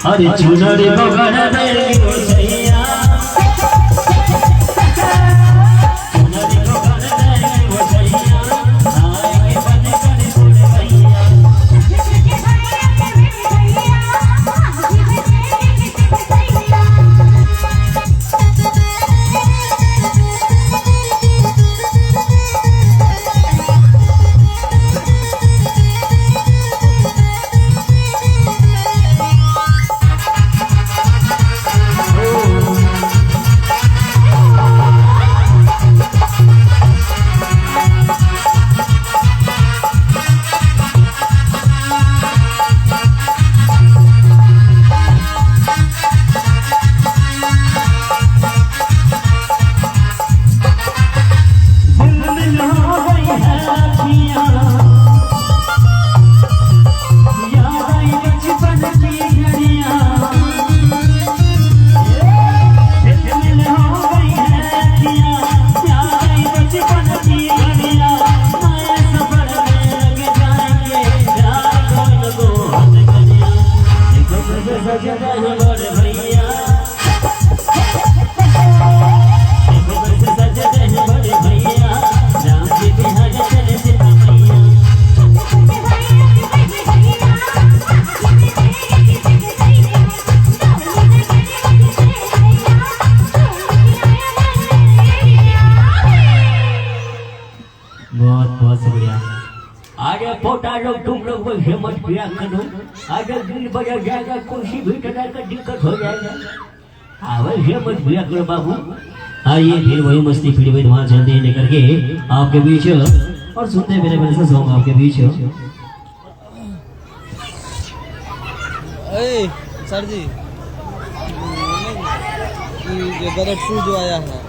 अरे चुनरी बगड़ देगी ओ सैया चुनरी बगड़ देगी ओ सैया आएंगे बने बने थोड़े भैया बहुत शुक्रिया। आगे पोटा लोग तुम लोग वैसे मत किया करो, आगे दिल बजा जाएगा, कुर्सी भी टना का दिक्कत हो जाएगा। वैसे मत किया करो बाबू। आइए फिर वही मस्ती फिर वही धुआं चलते लेकर के आपके बीच और सुनते मेरे मेरे से सॉन्ग आपके बीच। सर जी ये गलत शू जो आया है